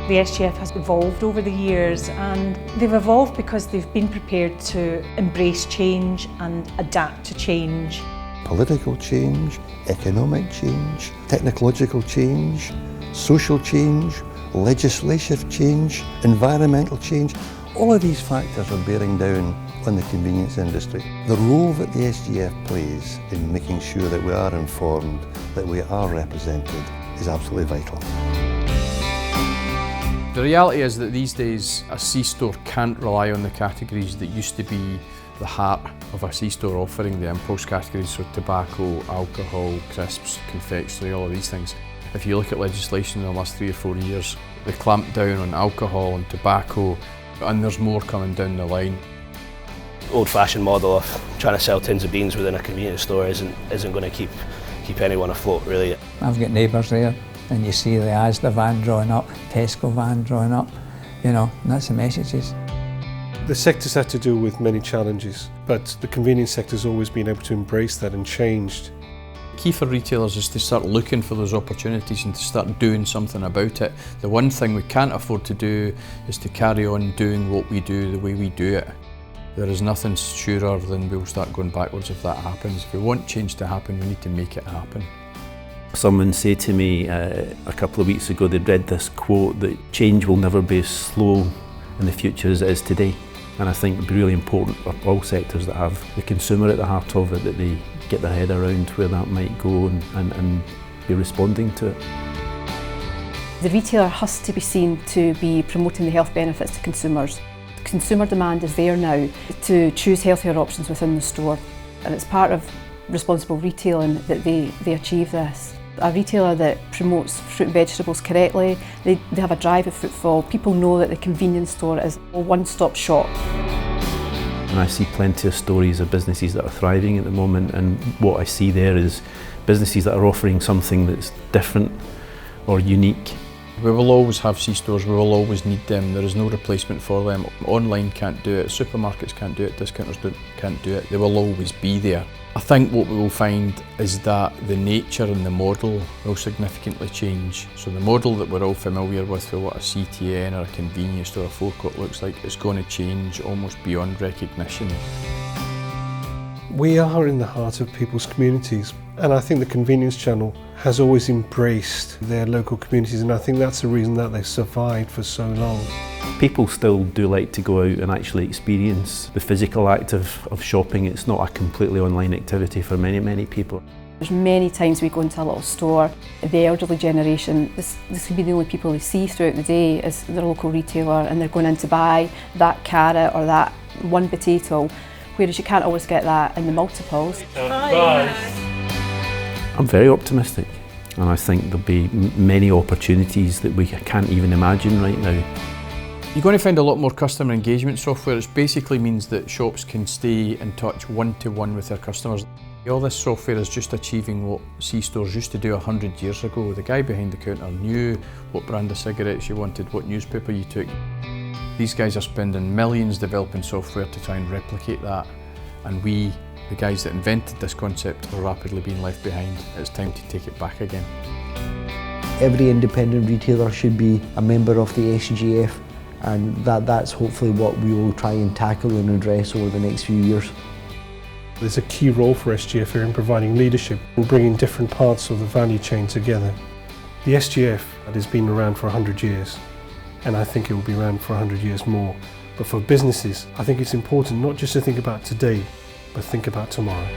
The SGF has evolved over the years, and they've evolved because they've been prepared to embrace change and adapt to change. Political change, economic change, technological change, social change, legislative change, environmental change. All of these factors are bearing down on the convenience industry. The role that the SGF plays in making sure that we are informed, that we are represented, is absolutely vital. The reality is that these days a C-store can't rely on the categories that used to be the heart of a C-store offering, the impulse categories, so tobacco, alcohol, crisps, confectionery, all of these things. If you look at legislation in the last 3 or 4 years, they clamped down on alcohol and tobacco, and there's more coming down the line. Old-fashioned model of trying to sell tins of beans within a convenience store isn't going to keep anyone afloat, really. I've got neighbours there, and you see the Asda van drawing up, Tesco van drawing up, you know, and that's the messages. The sector's had to deal with many challenges, but the convenience sector's always been able to embrace that and changed. Key for retailers is to start looking for those opportunities and to start doing something about it. The one thing we can't afford to do is to carry on doing what we do the way we do it. There is nothing surer than we'll start going backwards if that happens. If we want change to happen, we need to make it happen. Someone said to me a couple of weeks ago, they'd read this quote that change will never be as slow in the future as it is today. And I think it'd be really important for all sectors that have the consumer at the heart of it, that they get their head around where that might go and be responding to it. The retailer has to be seen to be promoting the health benefits to consumers. Consumer demand is there now to choose healthier options within the store, and it's part of responsible retailing that they achieve this. A retailer that promotes fruit and vegetables correctly, they have a drive of footfall. People know that the convenience store is a one-stop shop. And I see plenty of stories of businesses that are thriving at the moment, and what I see there is businesses that are offering something that's different or unique. We will always have C-stores, we will always need them, there is no replacement for them. Online can't do it, supermarkets can't do it, discounters can't do it, they will always be there. I think what we will find is that the nature and the model will significantly change. So the model that we're all familiar with for what a CTN or a convenience store or a forecourt looks like is going to change almost beyond recognition. We are in the heart of people's communities, and I think the convenience channel has always embraced their local communities, and I think that's the reason that they've survived for so long. People still do like to go out and actually experience the physical act of shopping. It's not a completely online activity for many people. There's many times we go into a little store, the elderly generation, this can be the only people they see throughout the day is their local retailer, and they're going in to buy that carrot or that one potato, whereas you can't always get that in the multiples. I'm very optimistic, and I think there'll be many opportunities that we can't even imagine right now. You're going to find a lot more customer engagement software, which basically means that shops can stay in touch one-to-one with their customers. All this software is just achieving what C-stores used to do 100 years ago. The guy behind the counter knew what brand of cigarettes you wanted, what newspaper you took. These guys are spending millions developing software to try and replicate that, and we, the guys that invented this concept, are rapidly being left behind. It's time to take it back again. Every independent retailer should be a member of the SGF, and that's hopefully what we will try and tackle and address over the next few years. There's a key role for SGF here in providing leadership and bringing different parts of the value chain together. The SGF has been around for 100 years, and I think it will be around for 100 years more. But for businesses, I think it's important not just to think about today, but think about tomorrow.